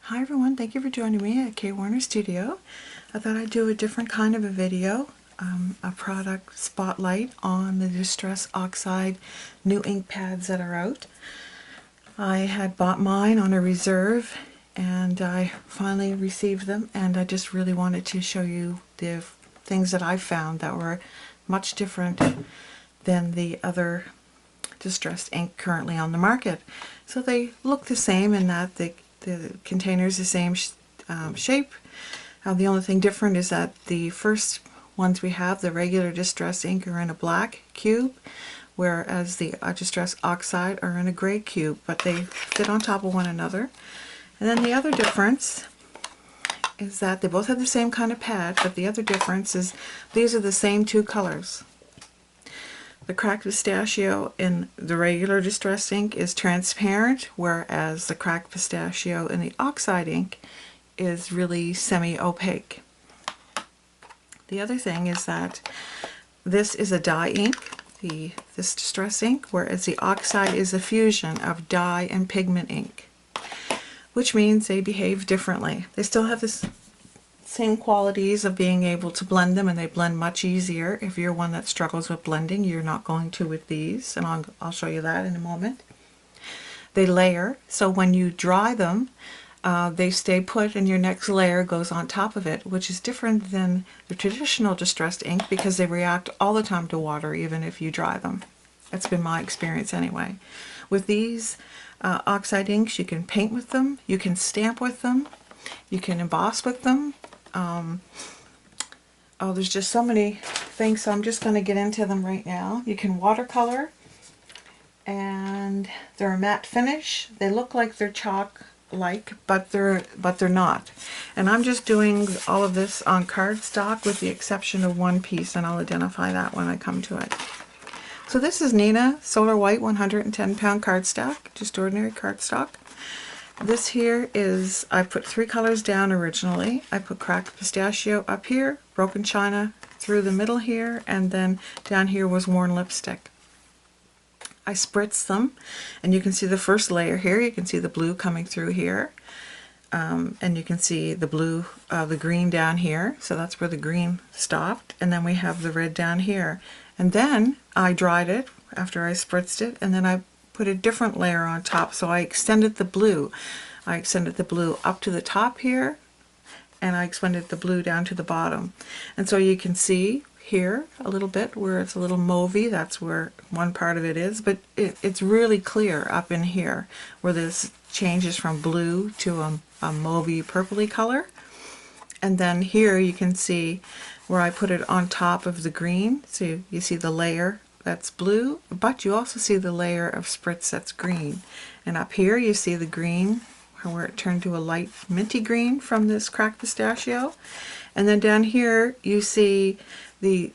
Hi everyone, thank you for joining me at K Warner Studio. I thought I'd do a different kind of a video, a product spotlight on the Distress Oxide new ink pads that are out. I had bought mine on a reserve and I finally received them, and I just really wanted to show you the things that I found that were much different than the other distressed ink currently on the market. So they look the same in that the container's the same shape. The only thing different is that the first ones we have, the regular Distress ink, are in a black cube, whereas the Distress Oxide are in a gray cube, but they fit on top of one another. And then the other difference is that they both have the same kind of pad, but the other difference is these are the same two colors. The cracked pistachio in the regular Distress ink is transparent, whereas the cracked pistachio in the Oxide ink is really semi-opaque. The other thing is that this is a dye ink, this Distress ink, whereas the Oxide is a fusion of dye and pigment ink, which means they behave differently. They still have this same qualities of being able to blend them, and they blend much easier. If you're one that struggles with blending, you're not going to with these, and I'll show you that in a moment. They layer, so when you dry them, they stay put and your next layer goes on top of it, which is different than the traditional distressed ink because they react all the time to water even if you dry them. That's been my experience anyway. With these Oxide inks, you can paint with them, you can stamp with them, you can emboss with them. There's just so many things, so I'm just going to get into them right now. You can watercolor, and they're a matte finish. They look like they're chalk-like, but they're not. And I'm just doing all of this on cardstock with the exception of one piece, and I'll identify that when I come to it. So this is Nina Solar White 110 pound cardstock, just ordinary cardstock. This here is, I put 3 colors down originally. I put cracked pistachio up here, broken china through the middle here, and then down here was worn lipstick. I spritzed them, and you can see the first layer here. You can see the blue coming through here, and you can see the blue, the green down here, so that's where the green stopped, and then we have the red down here. And then I dried it after I spritzed it, and then I put a different layer on top, so I extended the blue. I extended the blue up to the top here, and I extended the blue down to the bottom. And so you can see here a little bit where it's a little mauvey, that's where one part of it is, but it's really clear up in here where this changes from blue to a mauvey purpley color. And then here you can see where I put it on top of the green, so you see the layer that's blue, but you also see the layer of spritz that's green. And up here you see the green where it turned to a light minty green from this cracked pistachio. And then down here you see the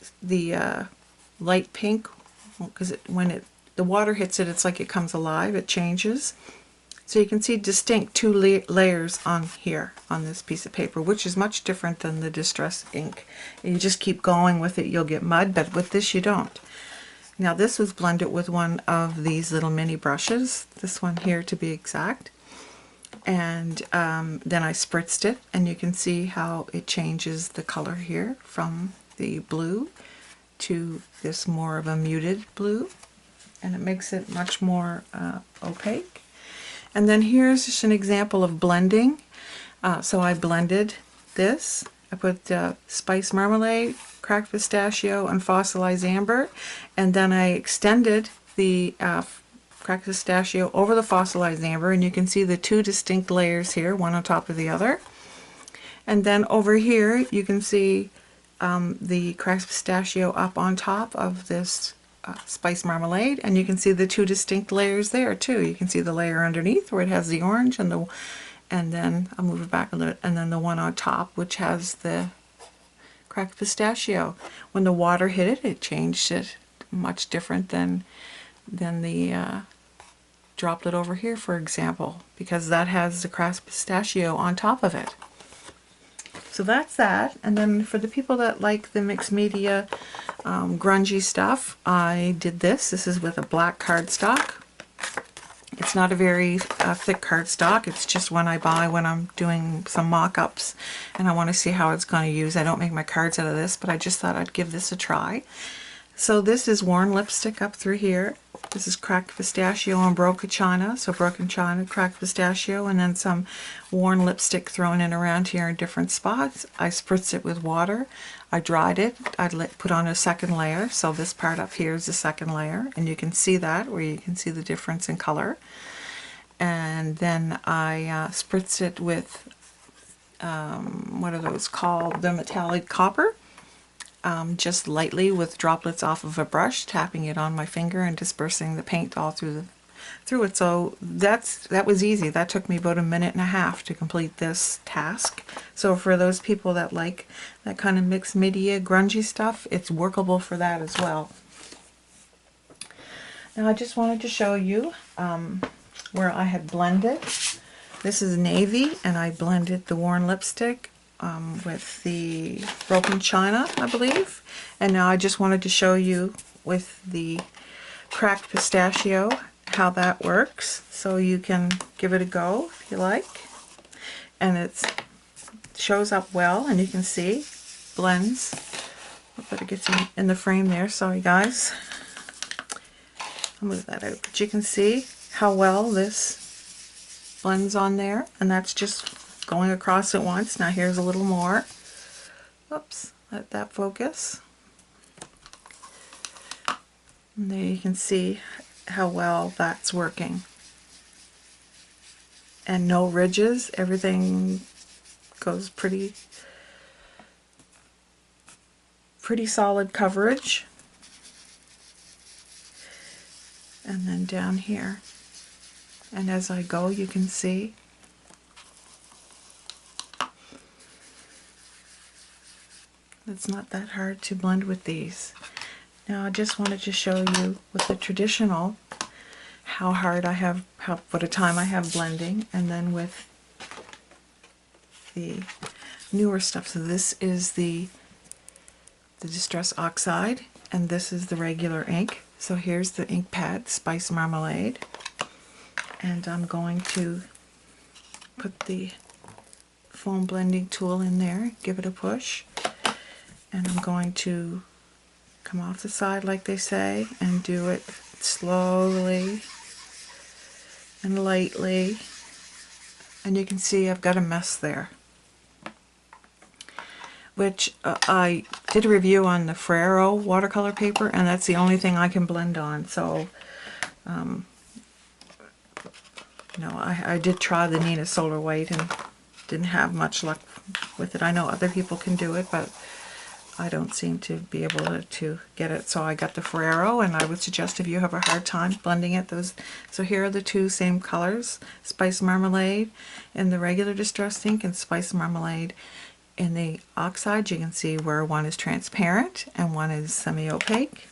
light pink, because when the water hits it, it's like it comes alive, it changes. So you can see distinct 2 layers on here on this piece of paper, which is much different than the Distress ink. And you just keep going with it, you'll get mud, but with this you don't. Now this was blended with one of these little mini brushes, this one here to be exact, and then I spritzed it, and you can see how it changes the color here from the blue to this more of a muted blue, and it makes it much more opaque. And then here's just an example of blending. So I blended this. I put spiced marmalade, cracked pistachio, and fossilized amber, and then I extended the cracked pistachio over the fossilized amber, and you can see the 2 distinct layers here, one on top of the other. And then over here you can see the cracked pistachio up on top of this spiced marmalade, and you can see the 2 distinct layers there too. You can see the layer underneath where it has the orange, and then I'll move it back a little, and then the one on top which has the cracked pistachio. When the water hit it, it changed it much different than the droplet over here, for example, because that has the cracked pistachio on top of it. So that's that. And then for the people that like the mixed media grungy stuff, I did this. This is with a black cardstock. It's not a very thick cardstock. It's just one I buy when I'm doing some mock-ups and I want to see how it's going to use. I don't make my cards out of this, but I just thought I'd give this a try. So this is worn lipstick up through here. This is cracked pistachio and broken china. So broken china, cracked pistachio, and then some worn lipstick thrown in around here in different spots. I spritzed it with water. I dried it. I put on a second layer. So this part up here is the second layer. And you can see that, where you can see the difference in color. And then I spritzed it with, what are those called? The metallic copper. Just lightly with droplets off of a brush, tapping it on my finger and dispersing the paint all through it. So that was easy. That took me about a minute and a half to complete this task. So for those people that like that kind of mixed media grungy stuff, it's workable for that as well. Now I just wanted to show you where I had blended. This is navy, and I blended the worn lipstick with the broken china, I believe. And now I just wanted to show you with the cracked pistachio how that works. So you can give it a go if you like. And it shows up well, and you can see blends. But it gets in the frame there, sorry guys. I'll move that out. But you can see how well this blends on there, and that's just going across at once. Now here's a little more. Oops, let that focus. And there you can see how well that's working. And no ridges, everything goes pretty solid coverage. And then down here. And as I go, you can see it's not that hard to blend with these. Now I just wanted to show you with the traditional how hard I have, what a time I have blending, and then with the newer stuff. So this is the Distress Oxide, and this is the regular ink. So here's the ink pad, Spice Marmalade, and I'm going to put the foam blending tool in there, give it a push. And I'm going to come off the side like they say and do it slowly and lightly. And you can see I've got a mess there. Which I did a review on the Ferrero watercolor paper, and that's the only thing I can blend on. So, I did try the Nina Solar White and didn't have much luck with it. I know other people can do it, but I don't seem to be able to get it, so I got the Ferrero, and I would suggest if you have a hard time blending it, so here are the two same colors, Spice Marmalade in the regular distressed ink and Spice Marmalade in the Oxide. You can see where one is transparent and one is semi-opaque.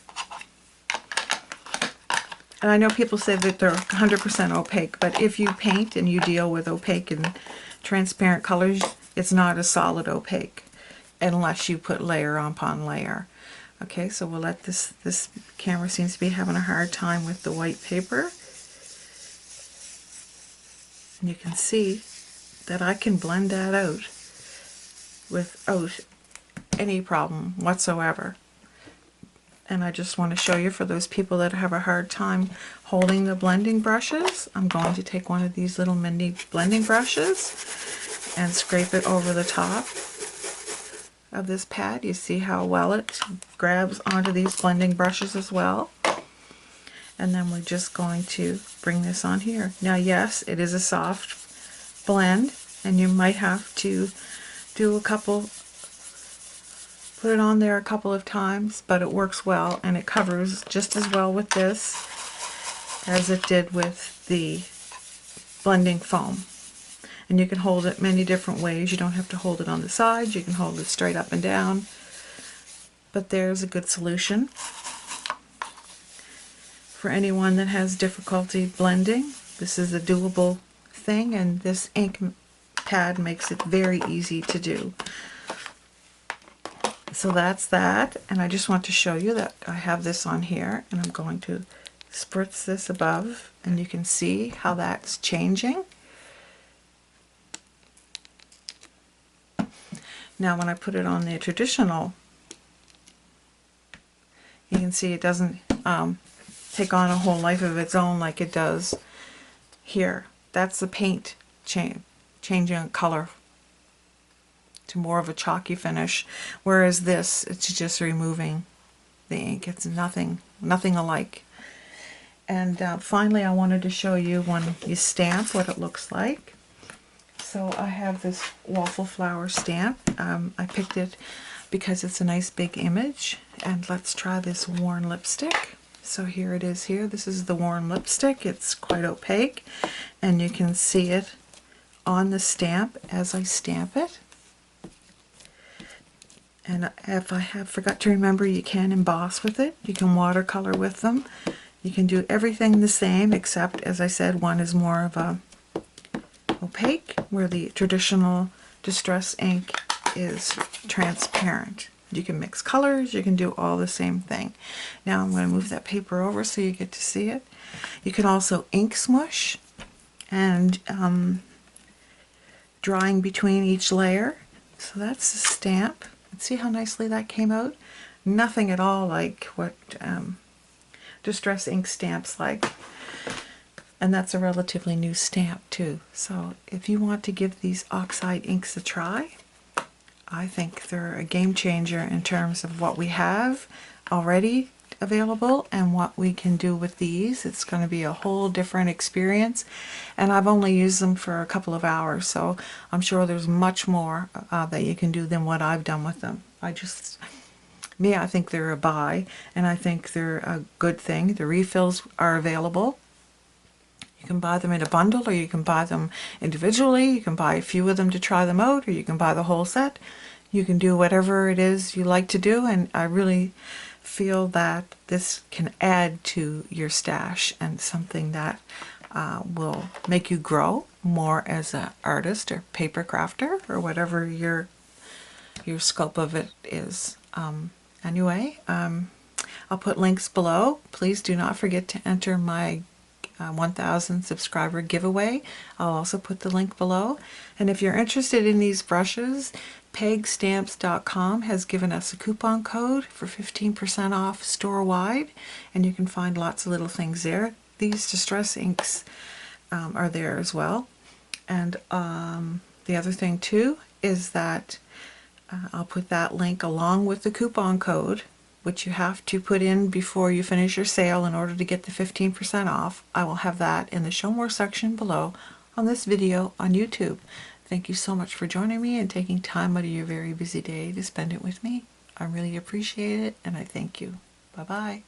And I know people say that they're 100% opaque, but if you paint and you deal with opaque and transparent colors, it's not a solid opaque unless you put layer upon layer. Okay, so we'll let this camera seems to be having a hard time with the white paper. And you can see that I can blend that out without any problem whatsoever. And I just want to show you, for those people that have a hard time holding the blending brushes, I'm going to take one of these little mini blending brushes and scrape it over the top of this pad. You see how well it grabs onto these blending brushes as well. And then we're just going to bring this on here. Now yes, it is a soft blend, and you might have to do a couple, put it on there a couple of times, but it works well, and it covers just as well with this as it did with the blending foam. And you can hold it many different ways. You don't have to hold it on the sides. You can hold it straight up and down. But there's a good solution for anyone that has difficulty blending. This is a doable thing, and this ink pad makes it very easy to do. So that's that, and I just want to show you that I have this on here, and I'm going to spritz this above, and you can see how that's changing. Now when I put it on the traditional, you can see it doesn't take on a whole life of its own like it does here. That's the paint changing color to more of a chalky finish, whereas this, it's just removing the ink. It's nothing alike. And finally, I wanted to show you when you stamp what it looks like. So I have this waffle flower stamp. I picked it because it's a nice big image. And let's try this worn lipstick. So here it is here. This is the worn lipstick. It's quite opaque, and you can see it on the stamp as I stamp it. And if I have forgot to remember, you can emboss with it. You can watercolor with them. You can do everything the same, except, as I said, one is more of a opaque, where the traditional distress ink is transparent. You can mix colors, you can do all the same thing. Now I'm going to move that paper over so you get to see it. You can also ink smush, and drawing between each layer. So that's the stamp. See how nicely that came out? Nothing at all like what distress ink stamps like. And that's a relatively new stamp too. So if you want to give these Oxide inks a try, I think they're a game changer in terms of what we have already available and what we can do with these. It's going to be a whole different experience, and I've only used them for a couple of hours, so I'm sure there's much more that you can do than what I've done with them. I think they're a buy, and I think they're a good thing. The refills are available. You can buy them in a bundle, or you can buy them individually. You can buy a few of them to try them out, or you can buy the whole set. You can do whatever it is you like to do, and I really feel that this can add to your stash and something that will make you grow more as an artist or paper crafter, or whatever your scope of it is. Anyway, I'll put links below. Please do not forget to enter my 1,000 subscriber giveaway. I'll also put the link below. And if you're interested in these brushes, pegstamps.com has given us a coupon code for 15% off store-wide, and you can find lots of little things there. These distress inks are there as well. And the other thing too is that I'll put that link along with the coupon code, which you have to put in before you finish your sale in order to get the 15% off. I will have that in the Show More section below on this video on YouTube. Thank you so much for joining me and taking time out of your very busy day to spend it with me. I really appreciate it, and I thank you. Bye-bye.